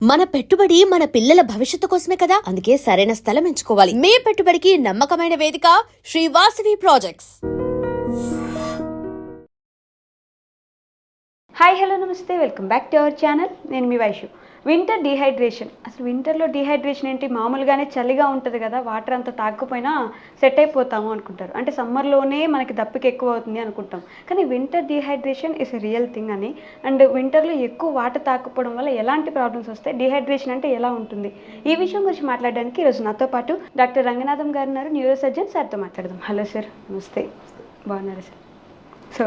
మన పెట్టుబడి మన పిల్లల భవిష్యత్తు కోసమే కదా, అందుకే సరైన స్థలం ఎంచుకోవాలి. మీ పెట్టుబడికి నమ్మకమైన వేదిక Sri Vasavi projects. Hi hello నమస్తే, welcome back to our channel. నేను మీ వైషు. వింటర్ డీహైడ్రేషన్, అసలు వింటర్లో డీహైడ్రేషన్ ఏంటి? మామూలుగానే చలిగా ఉంటుంది కదా, వాటర్ అంతా తాగకపోయినా సెట్ అయిపోతాము అనుకుంటారు. అంటే సమ్మర్లోనే మనకి దప్పిక ఎక్కువ అవుతుంది అనుకుంటాం, కానీ winter dehydration is a real thing అని. అండ్ వింటర్లో ఎక్కువ వాటర్ తాగకపోవడం వల్ల ఎలాంటి ప్రాబ్లమ్స్ వస్తాయి, డీహైడ్రేషన్ అంటే ఎలా ఉంటుంది, ఈ విషయం గురించి మాట్లాడడానికి ఈరోజు నాతో పాటు డాక్టర్ రంగనాథం గారు ఉన్నారు, న్యూరో సర్జన్. సార్తో మాట్లాడదాం. హలో సార్, నమస్తే. బాగున్నారు సార్? సో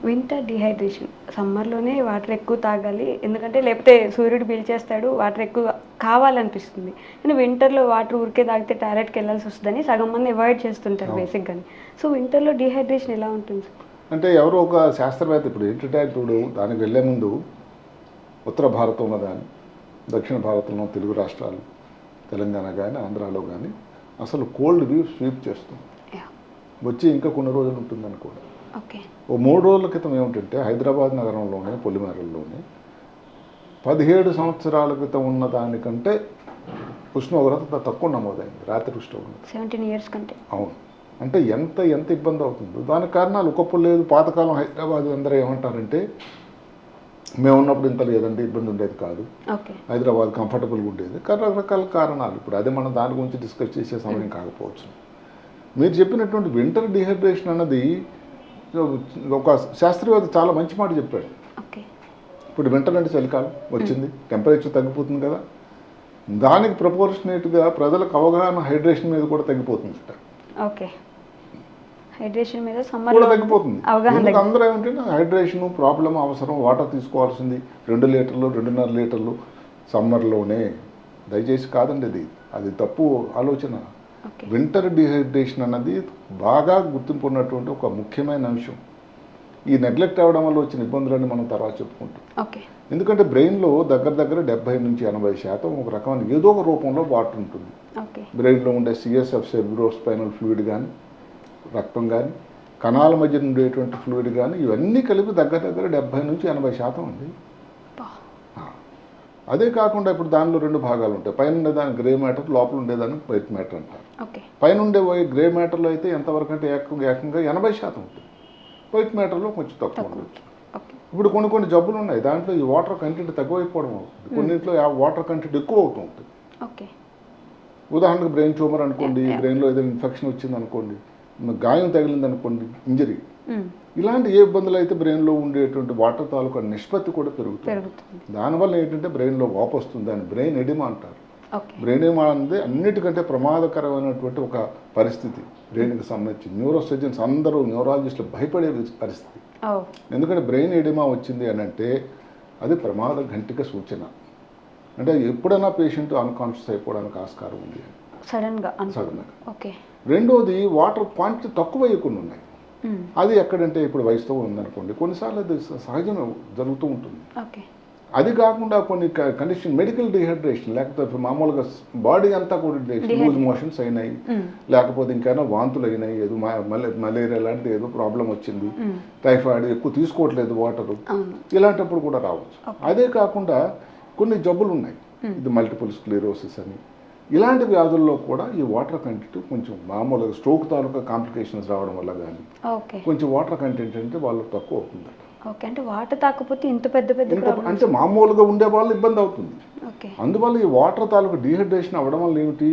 వింటర్ డీహైడ్రేషన్, సమ్మర్లోనే వాటర్ ఎక్కువ తాగాలి, ఎందుకంటే లేకపోతే సూర్యుడు పీల్చేస్తాడు, వాటర్ ఎక్కువ కావాలనిపిస్తుంది. కానీ వింటర్లో వాటర్ ఊరికే తాగితే టాయిలెట్కి వెళ్ళాల్సి వస్తుందని సగం మంది అవాయిడ్ చేస్తుంటారు బేసిక్గాని. సో వింటర్లో డీహైడ్రేషన్ ఎలా ఉంటుంది? అంటే ఎవరో ఒక శాస్త్రవేత్త ఇప్పుడు ఏంటంటే ఇప్పుడు దానికి వెళ్ళే ముందు ఉత్తర భారతంలో కానీ దక్షిణ భారతంలో తెలుగు రాష్ట్రాలు తెలంగాణ కానీ ఆంధ్రాలో కానీ అసలు కోల్డ్ వ్యూ స్వీప్ చేస్తుంది. వచ్చి ఇంకా కొన్ని రోజులు ఉంటుందని కూడా. ఓకే. ఓ 3 రోజుల క్రితం ఏమిటంటే హైదరాబాద్ నగరంలోనే పొలిమేరల్లోనే 17 సంవత్సరాల క్రితం ఉన్న దానికంటే ఉష్ణోగ్రత తక్కువ నమోదైంది, రాత్రి ఉష్ణోగ్రత 17 years కంటే. అవును. అంటే ఎంత ఎంత ఇబ్బంది అవుతుందో దానికి కారణాలు ఒకప్పుడు లేదు. పాతకాలం హైదరాబాద్ అందరూ ఏమంటారంటే మేము ఉన్నప్పుడు ఇంత లేదండి, ఇబ్బంది ఉండేది కాదు, ఓకే, హైదరాబాద్ కంఫర్టబుల్గా ఉండేది. కానీ రకరకాల కారణాలు, ఇప్పుడు అదే మనం దాని గురించి డిస్కస్ చేసే సమయం కాకపోవచ్చు. మీరు చెప్పినటువంటి వింటర్ డీహైడ్రేషన్ అన్నది ఒక శాస్త్రవేత్త చాలా మంచి మాట చెప్పాడు. ఓకే. ఇప్పుడు వింటర్ అంటే చలికాలం వచ్చింది, టెంపరేచర్ తగ్గిపోతుంది కదా, దానికి ప్రపోర్షనేట్గా ప్రజలకు అవగాహన హైడ్రేషన్ మీద కూడా తగ్గిపోతుంది. ఓకే, హైడ్రేషన్ మీద కూడా సమ్మర్లో తగ్గిపోతుంది. అవగాహన. అందరూ ఏమంటే హైడ్రేషన్ ప్రాబ్లం అవసరం, వాటర్ తీసుకోవాల్సింది 2 లీటర్లు 2.5 లీటర్లు సమ్మర్లోనే. దయచేసి కాదండి, అది తప్పు ఆలోచన. వింటర్ డీహైడ్రేషన్ అన్నది బాగా గుర్తింపు ఉన్నటువంటి ఒక ముఖ్యమైన అంశం. ఈ నెగ్లెక్ట్ అవ్వడం వల్ల వచ్చిన ఇబ్బందులన్నీ మనం తర్వాత చెప్పుకుంటాం. ఓకే. ఎందుకంటే బ్రెయిన్లో దగ్గర 70 నుంచి 80% ఒక రకమైన ఏదో ఒక రూపంలో వాటర్ ఉంటుంది. ఓకే. బ్రెయిన్లో ఉండే సిఎస్ఎఫ్ సెరిబ్రోస్పైనల్ ఫ్లూయిడ్ కానీ, రక్తం కానీ, కణాల మధ్య ఉండేటువంటి ఫ్లూయిడ్ కానీ, ఇవన్నీ కలిపి దగ్గర 70 నుంచి 80% ఉంది. అదే కాకుండా ఇప్పుడు దానిలో 2 భాగాలు ఉంటాయి. పైన ఉండేదాన్ని గ్రే మ్యాటర్, లోపల ఉండేదాన్ని వైట్ మ్యాటర్ అంటారు. పైన ఉండే గ్రే మ్యాటర్లో అయితే ఎంతవరకు అంటే ఏకంగా 80% ఉంటుంది, వైట్ మ్యాటర్లో కొంచెం తక్కువ ఉండవచ్చు. ఇప్పుడు కొన్ని జబ్బులు ఉన్నాయి, దాంట్లో ఈ వాటర్ కంటెంట్ తక్కువైపోవడం అవుతుంది, కొన్నింటిలో వాటర్ కంటెంట్ ఎక్కువ అవుతూ ఉంటుంది. ఉదాహరణకు బ్రెయిన్ ట్యూమర్ అనుకోండి, బ్రెయిన్లో ఏదైనా ఇన్ఫెక్షన్ వచ్చింది అనుకోండి, గాయం తగిలింది అనుకోండి, ఇంజరీ, ఇలాంటి ఏ ఇబ్బందులు అయితే బ్రెయిన్లో ఉండేటువంటి వాటర్ తాలూకా నిష్పత్తి కూడా పెరుగుతుంది. దానివల్ల ఏంటంటే బ్రెయిన్లో వాపు వస్తుంది, దాన్ని బ్రెయిన్ ఎడిమా అంటారు. బ్రెయిన్ ఎడిమా అనేది అన్నిటికంటే ప్రమాదకరమైనటువంటి ఒక పరిస్థితి బ్రెయిన్కి సంబంధించి. న్యూరో సర్జన్స్ అందరూ, న్యూరాలజిస్టులు భయపడే పరిస్థితి. ఎందుకంటే బ్రెయిన్ ఎడిమా వచ్చింది అని అంటే అది ప్రమాద ఘంటిక సూచన. అంటే ఎప్పుడైనా పేషెంట్ అన్కాన్షియస్ అయిపోవడానికి ఆస్కారం ఉంది సడన్గా. రెండోది వాటర్ క్వాంటిటీ తక్కువ కొన్ని ఉన్నాయి. అది ఎక్కడంటే ఇప్పుడు వయసుతో ఉందనుకోండి, కొన్నిసార్లు అది సహజంగా జరుగుతూ ఉంటుంది. అది కాకుండా కొన్ని కండిషన్ మెడికల్ డీహైడ్రేషన్, లేకపోతే మామూలుగా బాడీ అంతా కూడా లూజ్ మోషన్స్ అయినాయి, లేకపోతే ఇంకైనా వాంతులు అయినాయి, ఏదో మలేరియా లాంటిది ఏదో ప్రాబ్లం వచ్చింది, టైఫాయిడ్ ఎక్కువ తీసుకోవట్లేదు వాటర్, ఇలాంటప్పుడు కూడా రావచ్చు. అదే కాకుండా కొన్ని జబ్బులు ఉన్నాయి, ఇది మల్టిపుల్ స్క్లెరోసిస్ అని, ఇలాంటి వ్యాధుల్లో కూడా ఈ వాటర్ కంటెంట్ కొంచెం మామూలుగా స్ట్రోక్ తాలూకా కాంప్లికేషన్స్ రావడం వల్ల కానీ కొంచెం వాటర్ కంటెంట్ అంటే వాళ్ళు తక్కువ అవుతుంది. అంటే వాటర్ తాకపోతే ఇంత పెద్ద అంటే మామూలుగా ఉండే వాళ్ళు ఇబ్బంది అవుతుంది. అందువల్ల ఈ వాటర్ తాలూకా డీహైడ్రేషన్ అవ్వడం వల్ల ఏమిటి,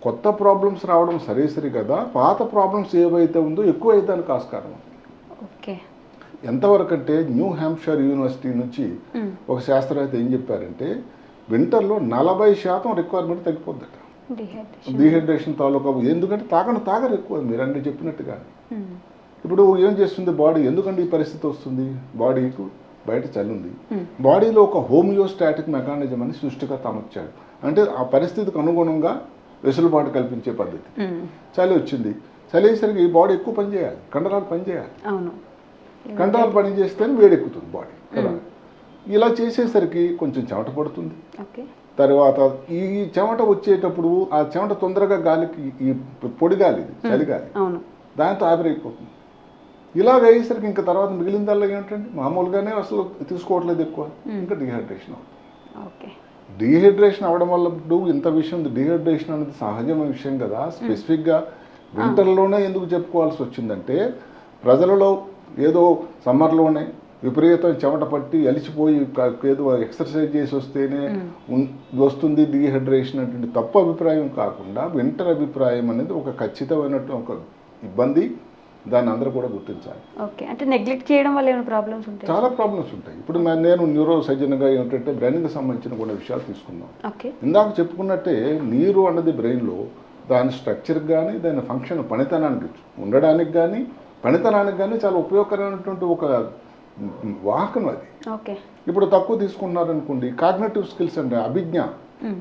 కొత్త ప్రాబ్లమ్స్ రావడం సరే కదా, పాత ప్రాబ్లమ్స్ ఏవైతే ఉందో ఎక్కువ అయ్యేదానికి ఆస్కారం. ఎంతవరకు అంటే న్యూ హ్యాంప్షైర్ యూనివర్సిటీ నుంచి ఒక శాస్త్రవేత్త ఏం చెప్పారంటే వింటర్లో 40% రిక్వైర్మెంట్ తగ్గిపోద్దట డీహైడ్రేషన్ తాలూకా. ఎందుకంటే తాగరు ఎక్కువ, మీరు అన్నీ చెప్పినట్టుగా. ఇప్పుడు ఏం చేస్తుంది బాడీ, ఎందుకంటే ఈ పరిస్థితి వస్తుంది, బాడీకు బయట చలి ఉంది, బాడీలో ఒక హోమియోస్టాటిక్ మెకానిజం అని సృష్టికర్త అమర్చాడు. అంటే ఆ పరిస్థితికి అనుగుణంగా వెసులుబాటు కల్పించే పద్ధతి. చలి వచ్చింది, చలి అయ్యేసరికి ఈ బాడీ ఎక్కువ పనిచేయాలి, కండరాలు పనిచేయాలి, కండరాలు పని చేస్తేనే వేడెక్కుతుంది బాడీ కదా. ఇలా చేసేసరికి కొంచెం చెమట పడుతుంది. తర్వాత ఈ చెమట వచ్చేటప్పుడు ఆ చెమట తొందరగా గాలికి, ఈ పొడి గాలి, చలిగాలి, దాంతో ఆవిరైపోతుంది. ఇలాగ అయ్యేసరికి ఇంకా తర్వాత మిగిలిందల్లా ఏంటంటే మామూలుగానే అసలు తీసుకోవట్లేదు ఎక్కువ, ఇంకా డిహైడ్రేషన్ అవుతుంది. డీహైడ్రేషన్ అవ్వడం వల్ల ఇప్పుడు ఇంత విషయం డీహైడ్రేషన్ అనేది సహజమైన విషయం కదా. స్పెసిఫిక్గా వింటర్లోనే ఎందుకు చెప్పుకోవాల్సి వచ్చిందంటే ప్రజలలో ఏదో సమ్మర్లోనే విపరీతం చెమట పట్టి అలిసిపోయి ఏదో ఎక్సర్సైజ్ చేసి వస్తేనే వస్తుంది డీహైడ్రేషన్ అంటే తప్పు అభిప్రాయం కాకుండా వింటర్ అభిప్రాయం అనేది ఒక ఖచ్చితమైనటువంటి ఒక ఇబ్బంది. దాన్ని అందరూ కూడా గుర్తించాలి. ఓకే, అంటే నెగ్లెక్ట్ చేయడం వల్ల ఏమైనా ప్రాబ్లమ్స్ ఉంటాయి? చాలా ప్రాబ్లమ్స్ ఉంటాయి. ఇప్పుడు నేను న్యూరో సర్జన్గా ఏంటంటే బ్రెయిన్కి సంబంధించిన కొన్ని విషయాలు తీసుకుందాం. ఇందాక చెప్పుకున్నట్టే నీరు అన్నది బ్రెయిన్లో దాని స్ట్రక్చర్కి కానీ దాని ఫంక్షన్ పనితనానికి ఉండడానికి కానీ పనితనానికి కానీ చాలా ఉపయోగకరమైనటువంటి ఒక వాహకం అది. ఓకే, ఇప్పుడు తక్కువ తీసుకున్నారనుకోండి, కాగ్నిటివ్ స్కిల్స్ అంటే అభిజ్ఞ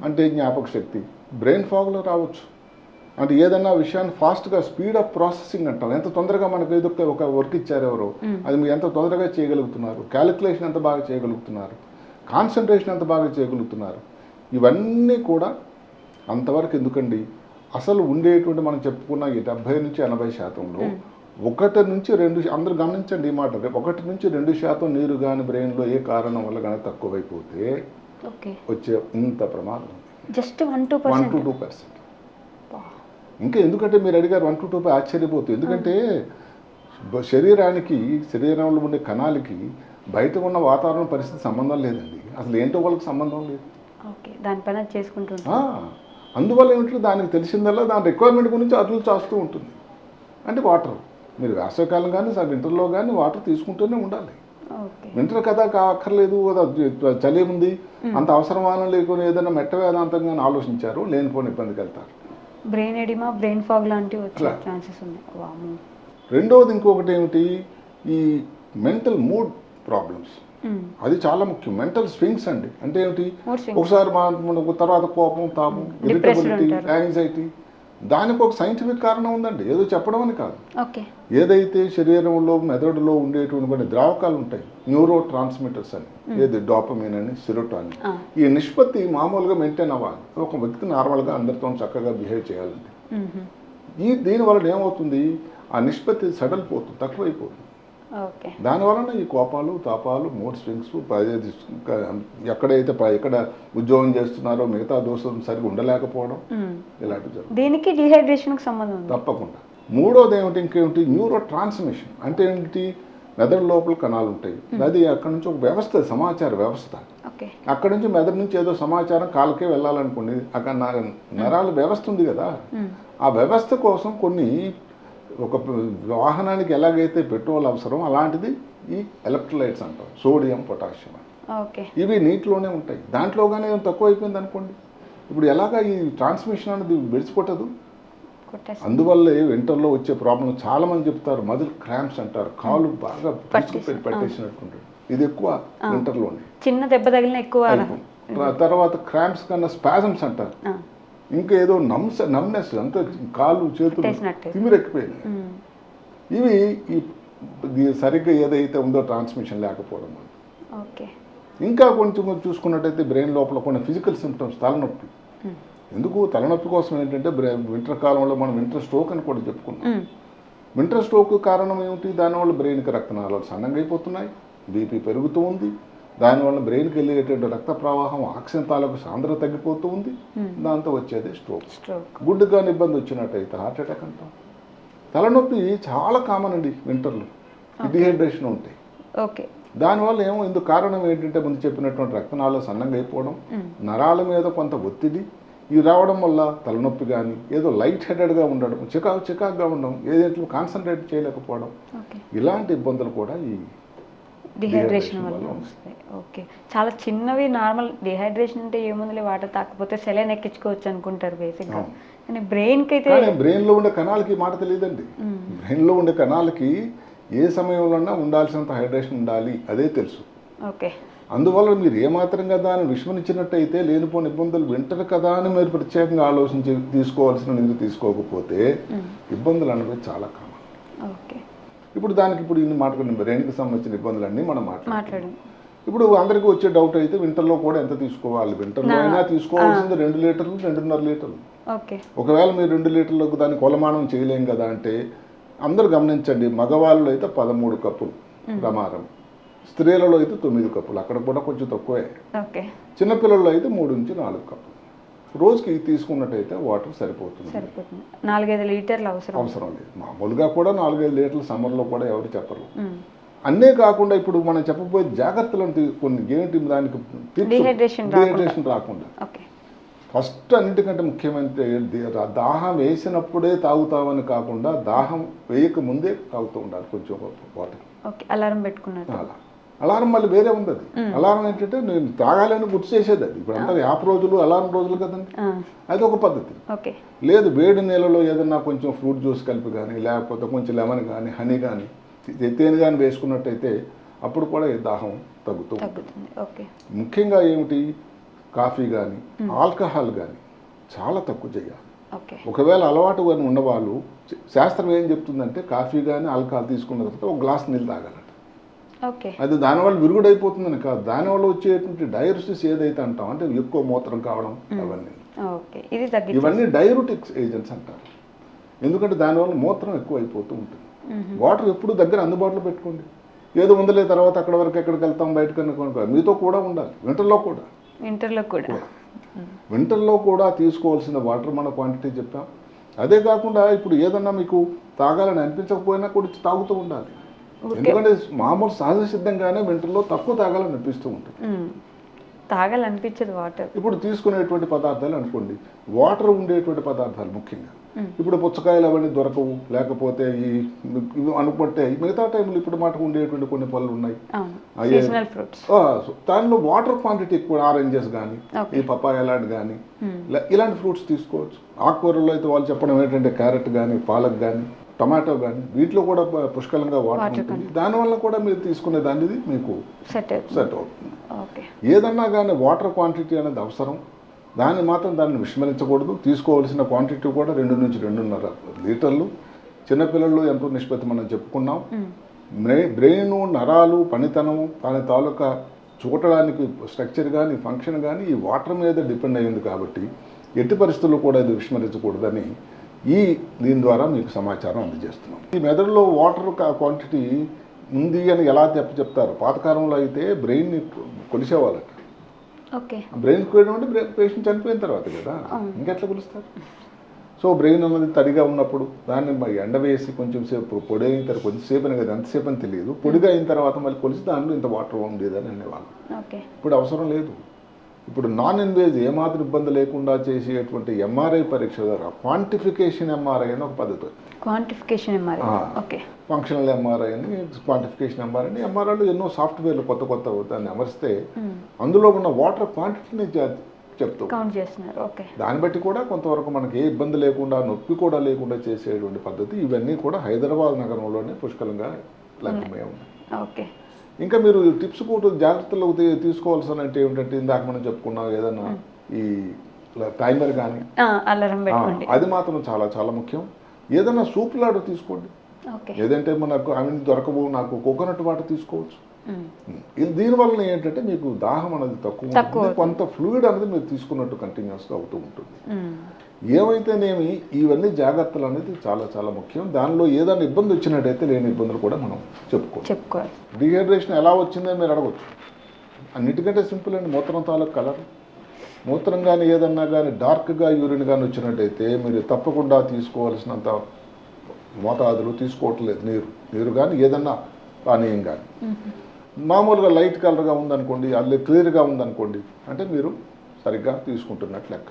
అంటే జ్ఞాపక శక్తి బ్రెయిన్ ఫాగ్లో రావచ్చు. అంటే ఏదన్నా విషయాన్ని ఫాస్ట్గా స్పీడ్ ఆఫ్ ప్రాసెసింగ్ అంటాం. ఎంత తొందరగా మనకు ఏదో ఒక వర్క్ ఇచ్చారు ఎవరో అది మీరు ఎంత తొందరగా చేయగలుగుతున్నారు, క్యాలిక్యులేషన్ ఎంత బాగా చేయగలుగుతున్నారు, కాన్సన్ట్రేషన్ ఎంత బాగా చేయగలుగుతున్నారు, ఇవన్నీ కూడా అంతవరకు ఎందుకండి. అసలు ఉండేటువంటి మనం చెప్పుకున్న ఈ 70 నుంచి 80%లో 1 నుంచి 2 అందరూ గమనించండి ఈ మాట. 1 నుంచి 2% నీరు కానీ బ్రెయిన్లో ఏ కారణం వల్ల కానీ తక్కువైపోతే వచ్చే ఇంత ప్రమాదం జస్ట్ 1-2%. ఇంకా ఎందుకంటే మీరు అడిగారు 1-2 ఆశ్చర్యపోతుంది. ఎందుకంటే శరీరంలో ఉండే కణాలకి బయట ఉన్న వాతావరణ పరిస్థితి సంబంధం లేదండి. అసలు ఏంటో వాళ్ళకి సంబంధం లేదు. దానిపైన చేసుకుంటూ అందువల్ల ఏమిటంటే దానికి తెలిసిందల్లా దాని రిక్వైర్మెంట్ గురించి అదులు చేస్తూ ఉంటుంది. అంటే వాటర్ మీరు వేసవికాలం కానీ వింటర్లో కానీ వాటర్ తీసుకుంటూనే ఉండాలి. వింటర్ కదా అక్కర్లేదు, చలి ఉంది, అంత అవసరమానం లేకుండా ఏదైనా మెట్ట వేదాంతంగా ఆలోచించారు, లేనిపోని ఇబ్బందికి వెళ్తారు. బ్రెయిన్ ఎడిమా, బ్రెయిన్ ఫాగ్ లాంటివి వచ్చే ఛాన్సెస్ ఉన్నాయి. రెండవది ఇంకొకటి ఏమిటి, ఈ మెంటల్ మూడ్ ప్రాబ్లమ్స్. అది చాలా ముఖ్యం. మెంటల్ స్వింగ్స్ అండి. అంటే ఏమిటి, ఒకసారి మనకు తర్వాత కోపం, తాపం, ఇరిటబిలిటీ, యాంగ్జైటీ. దానికి ఒక సైంటిఫిక్ కారణం ఉందండి, ఏదో చెప్పడం అని కాదు. ఏదైతే శరీరంలో మెదడులో ఉండేటువంటి కొన్ని ద్రావకాలు ఉంటాయి, న్యూరో ట్రాన్స్మిటర్స్ అని, ఏది డోపమిన్ అని, సెరోటోనిన్, ఈ నిష్పత్తి మామూలుగా మెయింటైన్ అవ్వాలి. ఒక వ్యక్తి నార్మల్గా అందరితో చక్కగా బిహేవ్ చేయాలండి. దీనివల్ల ఏమవుతుంది, ఆ నిష్పత్తి సడలిపోతుంది, తక్కువైపోతుంది. దానివలన ఈ కోపాలు, తాపాలు, మూడ్ స్వింగ్స్, ఎక్కడ ఉద్యోగం చేస్తున్నారో మిగతా దోస్తులు సరిగ్గా ఉండలేకపోవడం, ఇలాంటివి జరుగుతుంది. దీనికి డీహైడ్రేషన్కి సంబంధం తప్పకుండా. మూడోది ఏమిటి, ఇంకేమిటి, న్యూరో ట్రాన్స్మిషన్ అంటే ఏంటి, మెదడు లోపల కణాలు ఉంటాయి. అది అక్కడ నుంచి ఒక వ్యవస్థ, సమాచార వ్యవస్థ. అక్కడ నుంచి మెదడు నుంచి ఏదో సమాచారం కాళ్ళకే వెళ్ళాలనుకోండి, అక్కడ నరాల వ్యవస్థ ఉంది కదా, ఆ వ్యవస్థ కోసం కొన్ని ఒక వాహనానికి ఎలాగైతే పెట్రోల్ అవసరం అలాంటిది ఈ ఎలక్ట్రోలైట్స్ అంటాం, సోడియం, పొటాషియం. ఇవి నీటిలోనే ఉంటాయి. దాంట్లో కానీ తక్కువ అయిపోయింది అనుకోండి, ఇప్పుడు ఎలాగా ఈ ట్రాన్స్మిషన్ అనేది విడిచిపోతుంది. అందువల్ల వింటర్లో వచ్చే ప్రాబ్లం చాలా మంది చెప్తారు, మజిల్ క్రాంప్స్ అంటారు, కాలు బాగా పట్టేసినట్టుంటారు. ఇది ఎక్కువ వింటర్లోనే, చిన్న దెబ్బ తగిలిన ఎక్కువ. తర్వాత క్రాంప్స్ కన్నా స్పాజమ్స్ అంటారు. ఇంకా ఏదో నమ్నెస్, అంత కాళ్ళు చేతులు తిమిరెక్కిపోయినాయి. ఇవి సరిగ్గా ఏదైతే ఉందో ట్రాన్స్మిషన్ లేకపోవడం. ఇంకా కొంచెం చూసుకున్నట్టయితే బ్రెయిన్ లోపల కొన్ని ఫిజికల్ సిమ్టమ్స్, తలనొప్పి. ఎందుకు తలనొప్పి కోసం ఏంటంటే వింటర్ కాలంలో మనం వింటర్ స్ట్రోక్ అని కూడా చెప్పుకున్నాం. వింటర్ స్ట్రోక్ కారణం ఏమిటి, దానివల్ల బ్రెయిన్కి రక్తనాళాలు సన్నంగా అయిపోతున్నాయి, బీపీ పెరుగుతూ ఉంది, దానివల్ల బ్రెయిన్కి వెళ్ళేటువంటి రక్త ప్రవాహం, ఆక్సిజన్ తాలూకు సాంద్రత తగ్గిపోతూ ఉంది, దాంతో వచ్చేది స్ట్రోక్. గుడ్డుగా ఇబ్బంది వచ్చినట్టయితే హార్ట్ అటాక్ అంటాం. తలనొప్పి చాలా కామన్ అండి వింటర్లో, డిహైడ్రేషన్ ఉంటాయి. దానివల్ల ఏమో ఇందుకు కారణం ఏంటంటే ముందు చెప్పినటువంటి రక్తనాళాలు సన్నంగా అయిపోవడం, నరాల మీద కొంత ఒత్తిడి ఇవి రావడం వల్ల తలనొప్పి కానీ, ఏదో లైట్ హెడెడ్గా ఉండడం, చికాకుగా ఉండడం, ఏదైతే కాన్సన్ట్రేట్ చేయలేకపోవడం, ఇలాంటి ఇబ్బందులు కూడా ఈ డిహైడ్రేషన్ వల్ల వస్తాయి. చాలా చిన్నవి. నార్మల్ డిహైడ్రేషన్ అంటే ఏముంది, వాటర్ తాకపోతే సెలైన్ ఎక్కించుకోవచ్చు అనుకుంటారు బేసిక్గా, కానీ బ్రెయిన్కి అయితే, బ్రెయిన్లో ఉండే కణాలకి మాట తెలియదండి. బ్రెయిన్లో ఉండే కణాలకి ఏ సమయంలోనా ఉండాల్సినంత హైడ్రేషన్ ఉండాలి, అదే తెలుసు. అందువల్ల మీరు ఏమాత్రంగా దాన్ని విస్మరించినట్టయితే లేనిపోని ఇబ్బందులు. వింటర్ కదా అని మీరు ప్రత్యేకంగా ఆలోచించి తీసుకోవాల్సిన నీరు తీసుకోకపోతే ఇబ్బందులు అనేవి చాలా కామన్. ఇప్పుడు ఇన్ని మాట్లాడిన బ్రెయిన్కి సంబంధించిన ఇబ్బందులన్నీ మనం మాట్లాడాం. ఇప్పుడు అందరికీ వచ్చే డౌట్ అయితే వింటర్లో కూడా ఎంత తీసుకోవాలి, వింటర్లో అయినా తీసుకోవాల్సింది 2 లీటర్లు, 2.5 లీటర్లు. ఒకవేళ మీరు 2 లీటర్లకు దాన్ని కొలమానం చేయలేం కదా అంటే అందరూ గమనించండి, మగవాళ్ళు అయితే 13 కప్పులు ప్రమాదం, స్త్రీలలో అయితే 9 కప్పులు, అక్కడ కూడా కొంచెం తక్కువే. ఓకే. చిన్నపిల్లల్లో అయితే 3 నుంచి 4 కప్పులు రోజుకి తీసుకున్నట్టయితే వాటర్ సరిపోతుంది. 4-5 లీటర్లు అవసరం లేదు. మామూలుగా కూడా 4-5 లీటర్లు సమ్మర్లో కూడా ఎవరు చెప్పరు. అన్నే కాకుండా ఇప్పుడు మనం చెప్పబోయే జాగ్రత్తలు కొన్ని ఏంటి, దానికి డిహైడ్రేషన్ రాకుండా ఫస్ట్ అన్నిటికంటే ముఖ్యమైన దాహం వేసినప్పుడే తాగుతామని కాకుండా దాహం వేయక ముందే తాగుతూ ఉండాలి కొంచెం వాటర్. అలారం పెట్టుకున్నాను. అలారం మళ్ళీ వేరే ఉంది. అది అలారం ఏంటంటే నేను తాగాలని గుర్తు చేసేది. అది ఇప్పుడు అంతా 50 రోజులు అలారం రోజులు కదండి, అది ఒక పద్ధతి. లేదు వేడి నీళ్ళలో ఏదన్నా కొంచెం ఫ్రూట్ జ్యూస్ కలిపి కానీ, లేకపోతే కొంచెం లెమన్ కానీ, హనీ కానీ, తేనె కానీ వేసుకున్నట్టయితే అప్పుడు కూడా దాహం తగ్గుతుంది. ముఖ్యంగా ఏమిటి, కాఫీ కానీ ఆల్కహాల్ కానీ చాలా తక్కువ చేయాలి. ఒకవేళ అలవాటు కానీ ఉన్నవాళ్ళు, శాస్త్రం ఏం చెప్తుందంటే కాఫీ కానీ ఆల్కహాల్ తీసుకున్న తర్వాత ఒక గ్లాస్ నీళ్ళు తాగాలట. అది దానివల్ల విరుగుడైపోతుందని కాదు, దానివల్ల వచ్చేటువంటి డైయూరిసిస్ ఏదైతే అంటాం అంటే ఎక్కువ మూత్రం కావడం, అవన్నీ ఇవన్నీ డైయూరిటిక్స్ ఏజెంట్స్ అంటారు. ఎందుకంటే దానివల్ల మూత్రం ఎక్కువ అయిపోతూ ఉంటుంది. వాటర్ ఎప్పుడు దగ్గర అందుబాటులో పెట్టుకోండి. ఏదో ఉందలే తర్వాత అక్కడ వరకు ఎక్కడికి వెళ్తాం బయటకన్నా మీతో కూడా ఉండాలి. వింటర్లో కూడా తీసుకోవాల్సిన వాటర్ మన క్వాంటిటీ చెప్పాం. అదే కాకుండా ఇప్పుడు ఏదన్నా మీకు తాగాలని అనిపించకపోయినా కూడా తాగుతూ ఉండాలి. ఎందుకంటే మామూలు సహజ సిద్ధంగానే వింటర్లో తక్కువ తాగాలని అనిపిస్తూ ఉంటుంది, తాగాలనిపించదు వాటర్. ఇప్పుడు తీసుకునేటువంటి పదార్థాలు అనుకోండి, వాటర్ ఉండేటువంటి పదార్థాలు ముఖ్యంగా. ఇప్పుడు పుచ్చకాయలు అవన్నీ దొరకవు, లేకపోతే ఇవి అనుకుంటే మిగతా టైంలో ఇప్పుడు మాట ఉండేటువంటి కొన్ని పళ్ళు ఉన్నాయి, దానిలో వాటర్ క్వాంటిటీ ఎక్కువ. ఆరెంజెస్ కానీ, ఈ పపాయ లాంటి కానీ, ఇలాంటి ఫ్రూట్స్ తీసుకోవచ్చు. ఆకుకూరల్లో అయితే వాళ్ళు చెప్పడం ఏంటంటే క్యారెట్ కానీ, పాలక్ కానీ, టమాటో కానీ, వీటిలో కూడా పుష్కలంగా వాటర్ ఉంటుంది. దానివల్ల కూడా మీరు తీసుకునే దానిది మీకు సెట్ అవుతుంది. ఏదన్నా కానీ వాటర్ క్వాంటిటీ అనేది అవసరం, దాన్ని విస్మరించకూడదు. తీసుకోవాల్సిన క్వాంటిటీ కూడా 2 నుంచి 2.5 లీటర్లు. చిన్నపిల్లలు ఎంతో నిష్పత్తి మనం చెప్పుకున్నాం. బ్రెయిన్, నరాలు, పనితనం, దాని తాలూకా చూడడానికి స్ట్రక్చర్ కానీ, ఫంక్షన్ కానీ ఈ వాటర్ మీద డిపెండ్ అయ్యింది. కాబట్టి ఎట్టి పరిస్థితుల్లో కూడా ఇది విస్మరించకూడదని దీని ద్వారా మీకు సమాచారం అందజేస్తున్నాం. ఈ మెదడులో వాటర్ క్వాంటిటీ ఉంది అని ఎలా చెప్తారు, పాతకాలంలో అయితే బ్రెయిన్ని కొలిసేవాళ్ళట. బ్రెయిన్ కొలియడం అంటే పేషెంట్ చనిపోయిన తర్వాత కదా, ఇంకెట్లా కొలుస్తారు? సో బ్రెయిన్ అన్నది తడిగా ఉన్నప్పుడు దాన్ని ఎండవేసి కొంచెం సేపు పొడి అయిన తర్వాత, కొంచెంసేపు అని కదా, ఎంతసేపు అని తెలియదు, పొడిగా అయిన తర్వాత మళ్ళీ కొలిసి దానిలో ఇంత వాటర్ ఉండేదని అనేవాళ్ళు. ఇప్పుడు అవసరం లేదు. ఇప్పుడు నాన్ ఇన్వేజ్ ఏమాత్రం ఇబ్బంది లేకుండా చేసేటువంటి ఎంఆర్ఐ పరీక్ష ద్వారా క్వాంటిఫికేషన్ ఎంఆర్ఐ అని ఒక పద్ధతి. ఫంక్షనల్ ఎంఆర్ఐ అని, క్వాంటిఫికేషన్ ఎంఆర్ఐ అని. ఎంఆర్ఐలో ఎన్నో సాఫ్ట్వేర్లు కొత్త దాన్ని అమరిస్తే అందులో ఉన్న వాటర్ క్వాంటిటీని చెప్తూ దాన్ని బట్టి కూడా కొంతవరకు మనకి ఏ ఇబ్బంది లేకుండా, నొప్పి కూడా లేకుండా చేసేటువంటి పద్ధతి. ఇవన్నీ కూడా హైదరాబాద్ నగరంలోనే పుష్కలంగా లభ్యమై ఉన్నాయి. ఇంకా మీరు టిప్స్ కూడా జాగ్రత్తలు తీసుకోవాల్సిన అంటే ఏమిటంటే, ఇందాక మనం చెప్పుకున్నాం ఏదన్నా ఈ టైమర్ కానీ, అది మాత్రం చాలా చాలా ముఖ్యం. ఏదైనా సూప్ లాడు తీసుకోండి. ఏదంటే మనకు అవి దొరకవు, నాకు కోకోనట్ వాటర్ తీసుకోవచ్చు. దీనివల్ల ఏంటంటే మీకు దాహం అనేది తక్కువ, కొంత ఫ్లూయిడ్ అనేది మీరు తీసుకున్నట్టు కంటిన్యూస్గా అవుతూ ఉంటుంది. ఏమైతేనేమి ఇవన్నీ జాగ్రత్తలు అనేది చాలా చాలా ముఖ్యం. దానిలో ఏదైనా ఇబ్బంది వచ్చినట్టయితే లేని ఇబ్బందులు కూడా మనం చెప్పుకోవాలి. డిహైడ్రేషన్ ఎలా వచ్చిందని మీరు అడగవచ్చు. అన్నిటికంటే సింపుల్ అండి, మూత్రం తాలూకు కలర్. మూత్రం కానీ ఏదన్నా కానీ డార్క్గా యూరిన్ కానీ వచ్చినట్టయితే మీరు తప్పకుండా తీసుకోవాల్సినంత మోతాదులు తీసుకోవట్లేదు. నీరు కానీ ఏదన్నా పానీయం కానీ. మామూలుగా లైట్ కలర్గా ఉందనుకోండి, అది క్లియర్గా ఉందనుకోండి, అంటే మీరు సరిగ్గా తీసుకుంటున్నట్లు లెక్క.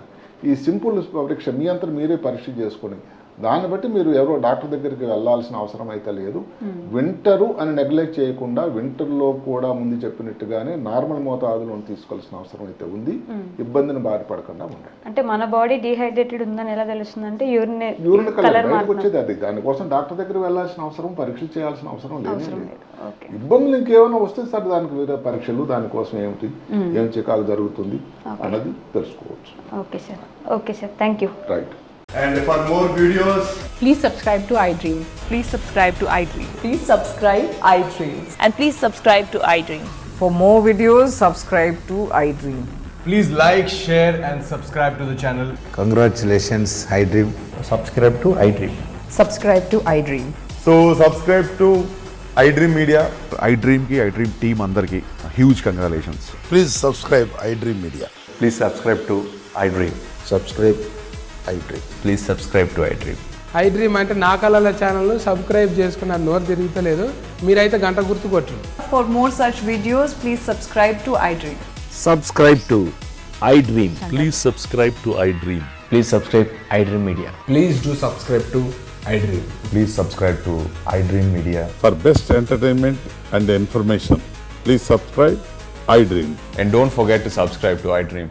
ఈ సింపుల్ పరీక్ష మీ అంతా మీరే పరీక్ష చేసుకొని దాన్ని బట్టి మీరు ఎవరో డాక్టర్ దగ్గరికి వెళ్ళాల్సిన అవసరం అయితే లేదు. వింటరు అని నెగ్లెక్ట్ చేయకుండా వింటర్లో కూడా ముందు చెప్పినట్టుగానే నార్మల్ మోతాదులో తీసుకోవాల్సిన అవసరం అయితే ఉంది. ఇబ్బందిని బాధపడకుండా ఉండండి. అంటే మన బాడీ డిహైడ్రేటెడ్ ఉందని ఎలా తెలుస్తుంది అంటే యూరిన్ కలర్ బయటకు వచ్చేది. అది దానికోసం డాక్టర్ దగ్గర వెళ్ళాల్సిన అవసరం, పరీక్షలు చేయాల్సిన అవసరం లేదు. ఇబ్బందులు ఇంకేమైనా వస్తే సార్ దానికి వేరే పరీక్షలు, దానికోసం ఏమిటి, ఏం చికాకు జరుగుతుంది అన్నది తెలుసుకోవచ్చు. Okay sir, thank you. Right. And for more videos, please subscribe to iDream. Please subscribe to iDream. Please subscribe iDream. And please subscribe to iDream. For more videos, subscribe to iDream. please like, share and subscribe to the channel. Congratulations, iDream. Subscribe to iDream. Subscribe to iDream. So subscribe to iDream Media. IDream team అందరికి huge congratulations. Please subscribe iDream Media. Please subscribe to iDream. Subscribe iDream. Please subscribe to iDream. iDream అంటే నా కళల ఛానల్ను subscribe చేసుకున్న నోరు తిరుగుతలేదు, మీరైతే గంట గుర్తు కొట్టరు. For more such videos, please subscribe to iDream. Subscribe to iDream. Please subscribe to iDream. Please subscribe iDream Media. Please do subscribe to iDream. Please subscribe to iDream Media. For best entertainment and information, please subscribe iDream. And don't forget to subscribe to iDream.